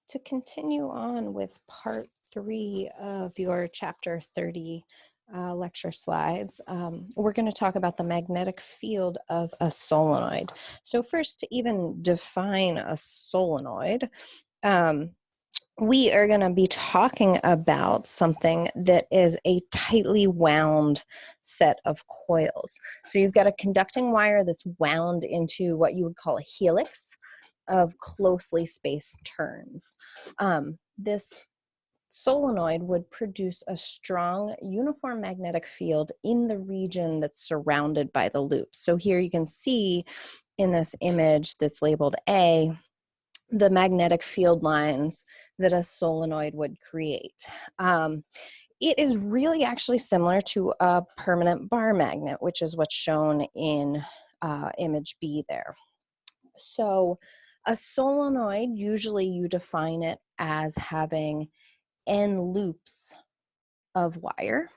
To continue on with part 3 of your chapter 30 lecture slides, we're going to talk about the magnetic field of a solenoid. So first, to even define a solenoid, we are going to be talking about something that is a tightly wound set of coils. So you've got a conducting wire that's wound into what you would call a helix of closely spaced turns. This solenoid would produce a strong uniform magnetic field in the region that's surrounded by the loops. So here you can see in this image that's labeled A, the magnetic field lines that a solenoid would create. It is really actually similar to a permanent bar magnet, which is what's shown in image B there. So a solenoid, usually you define it as having N loops of wire.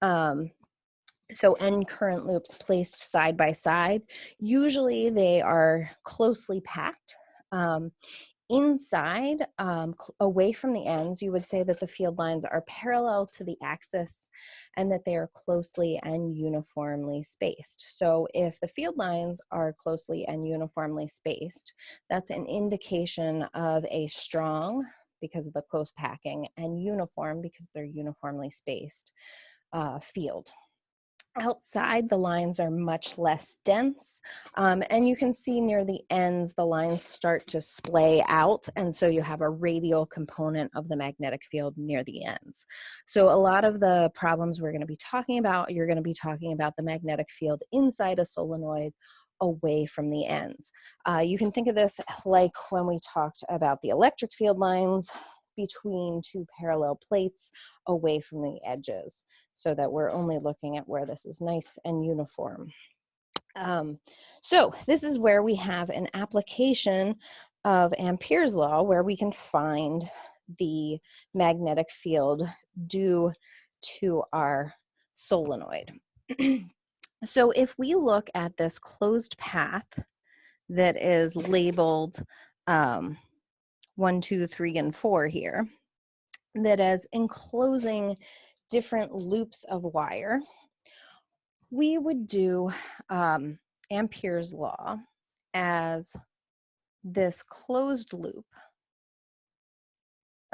So N current loops placed side by side. Usually they are closely packed. Inside, away from the ends, you would say that the field lines are parallel to the axis and that they are closely and uniformly spaced. So if the field lines are closely and uniformly spaced, that's an indication of a strong, because of the close packing, and uniform, because they're uniformly spaced, field. Outside, the lines are much less dense, and you can see near the ends, the lines start to splay out, and so you have a radial component of the magnetic field near the ends. So a lot of the problems we're going to be talking about, you're going to be talking about the magnetic field inside a solenoid away from the ends. You can think of this like when we talked about the electric field lines between two parallel plates away from the edges, so that we're only looking at where this is nice and uniform. So this is where we have an application of Ampere's law, where we can find the magnetic field due to our solenoid. So if we look at this closed path that is labeled 1, 2, 3, and 4 here, that is enclosing different loops of wire, we would do Ampere's law as this closed loop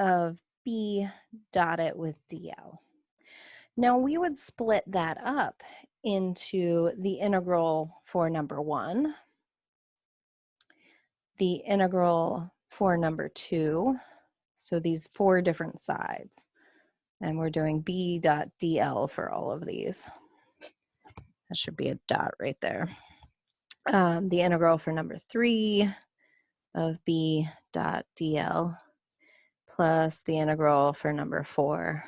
of B dotted with DL. Now we would split that up into the integral for number 1, the integral for number 2, so these 4 different sides. And we're doing B dot DL for all of these. That should be a dot right there. The integral for number 3 of B dot DL plus the integral for number 4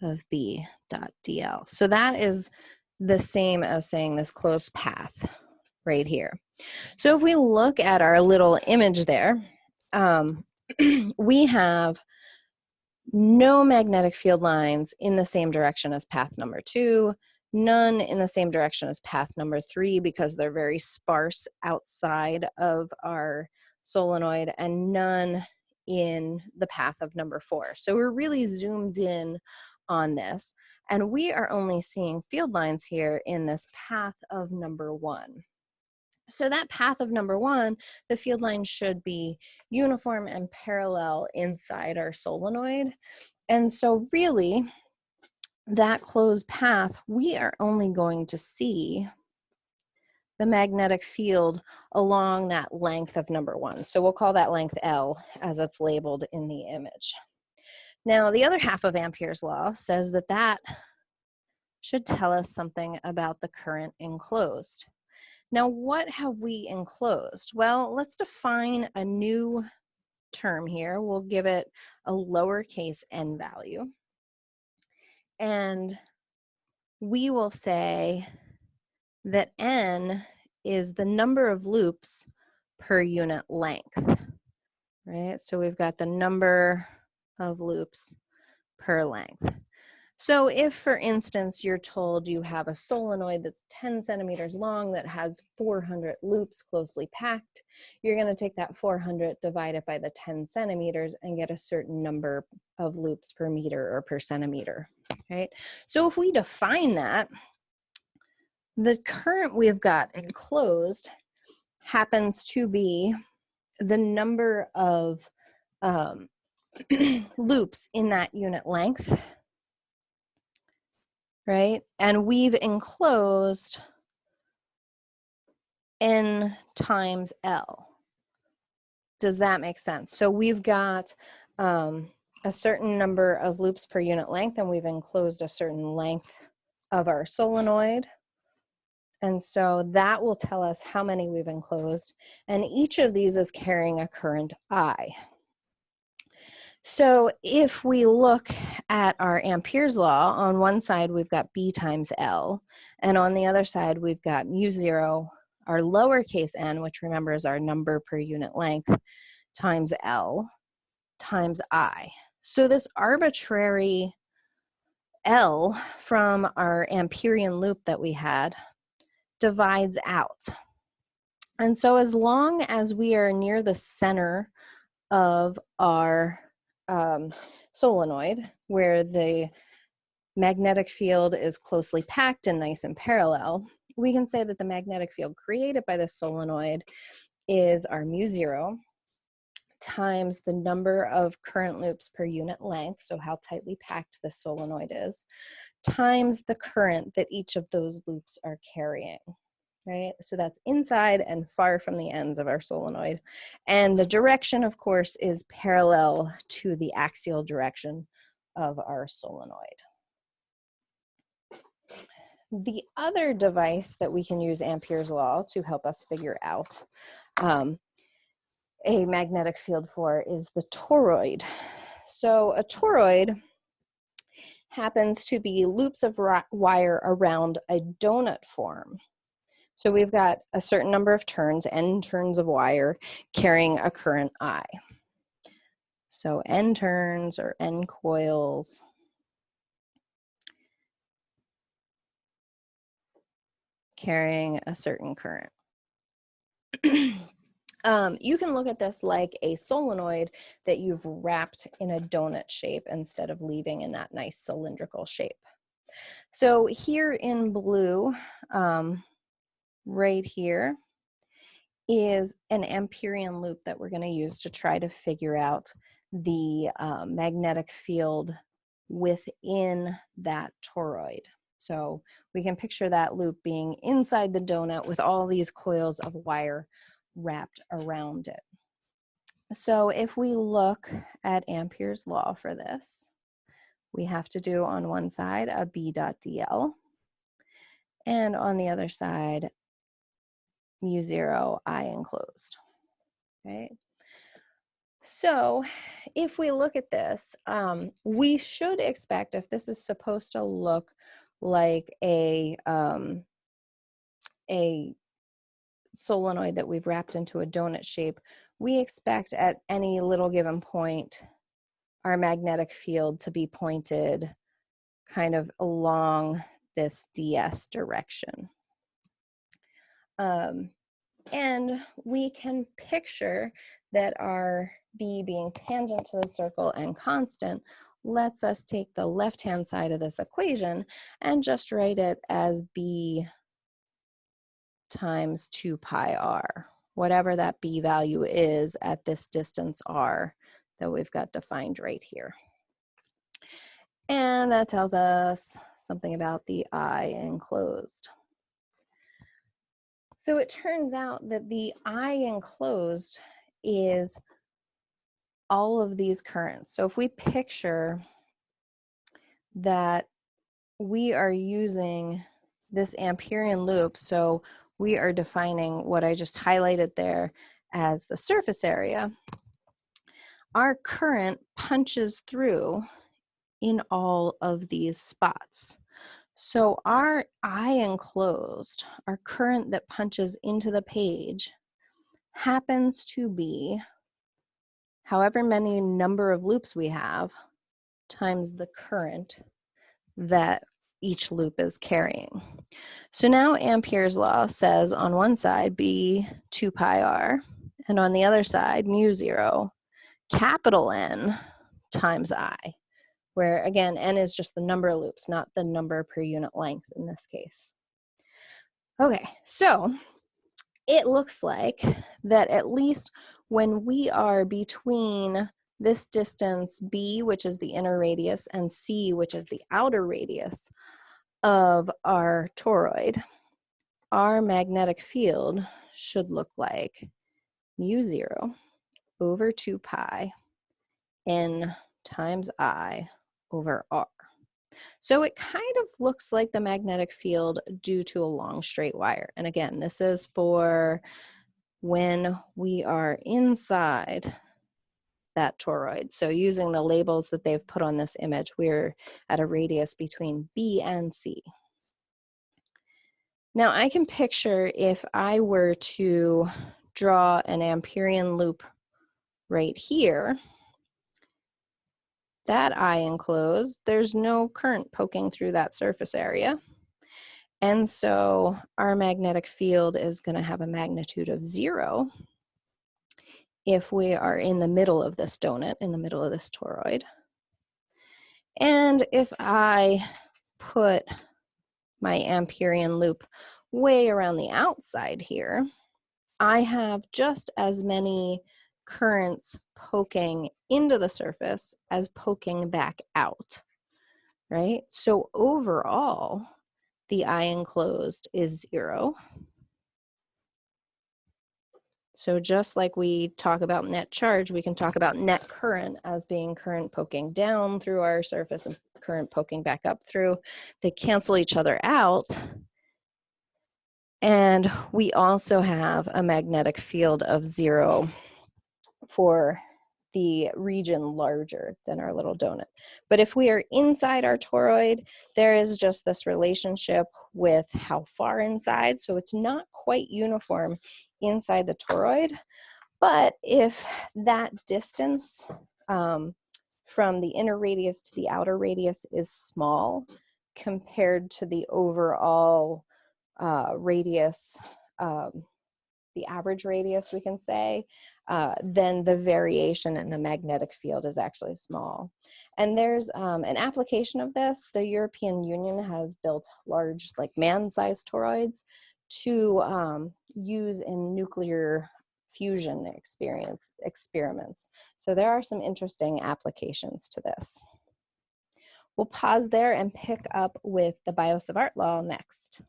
of B dot DL. So that is the same as saying this closed path right here. So if we look at our little image there, we have no magnetic field lines in the same direction as path number 2, none in the same direction as path number 3 because they're very sparse outside of our solenoid, and none in the path of number 4. So we're really zoomed in on this, and we are only seeing field lines here in this path of number 1. So that path of number 1, the field line should be uniform and parallel inside our solenoid. And so really, that closed path, we are only going to see the magnetic field along that length of number 1. So we'll call that length L as it's labeled in the image. Now, the other half of Ampere's law says that that should tell us something about the current enclosed. Now, what have we enclosed? Well, let's define a new term here. We'll give it a lowercase n value. And we will say that n is the number of loops per unit length, right? So we've got the number of loops per length. So if, for instance, you're told you have a solenoid that's 10 centimeters long that has 400 loops closely packed, you're going to take that 400, divide it by the 10 centimeters, and get a certain number of loops per meter or per centimeter, right? So if we define that, the current we've got enclosed happens to be the number of loops in that unit length, right? And we've enclosed N times L. Does that make sense? So we've got a certain number of loops per unit length, and we've enclosed a certain length of our solenoid. And so that will tell us how many we've enclosed. And each of these is carrying a current I. So if we look at our Ampere's law, on one side we've got B times L, and on the other side we've got mu zero, our lowercase n, which remember is our number per unit length, times L times I. So this arbitrary L from our Amperian loop that we had divides out. And so as long as we are near the center of our solenoid, where the magnetic field is closely packed and nice and parallel, we can say that the magnetic field created by this solenoid is our mu zero times the number of current loops per unit length, so how tightly packed this solenoid is, times the current that each of those loops are carrying. Right? So that's inside and far from the ends of our solenoid. And the direction, of course, is parallel to the axial direction of our solenoid. The other device that we can use Ampere's law to help us figure out a magnetic field for is the toroid. So a toroid happens to be loops of wire around a donut form. So we've got a certain number of turns, N turns of wire, carrying a current I. So N turns or N coils carrying a certain current. You can look at this like a solenoid that you've wrapped in a donut shape instead of leaving in that nice cylindrical shape. So here in blue, right here, is an Amperian loop that we're going to use to try to figure out the magnetic field within that toroid. So we can picture that loop being inside the donut with all these coils of wire wrapped around it. So if we look at Ampere's law for this, we have to do on one side a B.dl, and on the other side mu zero I enclosed, right? So if we look at this, we should expect, if this is supposed to look like a solenoid that we've wrapped into a donut shape, we expect at any little given point our magnetic field to be pointed kind of along this ds direction. And we can picture that our B being tangent to the circle and constant lets us take the left-hand side of this equation and just write it as B times 2 pi r, whatever that B value is at this distance r that we've got defined right here. And that tells us something about the I enclosed. So it turns out that the I enclosed is all of these currents. So if we picture that we are using this Amperian loop, so we are defining what I just highlighted there as the surface area, our current punches through in all of these spots. So our I enclosed, our current that punches into the page, happens to be however many number of loops we have times the current that each loop is carrying. So now Ampere's law says on one side B 2 pi r, and on the other side mu 0 capital N times I, where again n is just the number of loops, not the number per unit length in this case. Okay, so it looks like that at least when we are between this distance B, which is the inner radius, and C, which is the outer radius of our toroid, our magnetic field should look like mu 0 over 2 pi N times I over R. So it kind of looks like the magnetic field due to a long straight wire. And again, this is for when we are inside that toroid. So using the labels that they've put on this image, we're at a radius between B and C. Now I can picture if I were to draw an Amperian loop right here, that eye enclosed, there's no current poking through that surface area. And so our magnetic field is going to have a magnitude of 0 if we are in the middle of this donut, in the middle of this toroid. And if I put my Amperian loop way around the outside here, I have just as many currents poking into the surface as poking back out, right? So overall, the eye enclosed is 0. So just like we talk about net charge, we can talk about net current as being current poking down through our surface and current poking back up through. They cancel each other out. And we also have a magnetic field of 0 for the region larger than our little donut. But if we are inside our toroid, there is just this relationship with how far inside. So it's not quite uniform inside the toroid. But if that distance from the inner radius to the outer radius is small compared to the overall radius, the average radius, we can say, then the variation in the magnetic field is actually small. And there's an application of this. The European Union has built large, like man-sized toroids to use in nuclear fusion experiments. So there are some interesting applications to this. We'll pause there and pick up with the Biot-Savart Law next.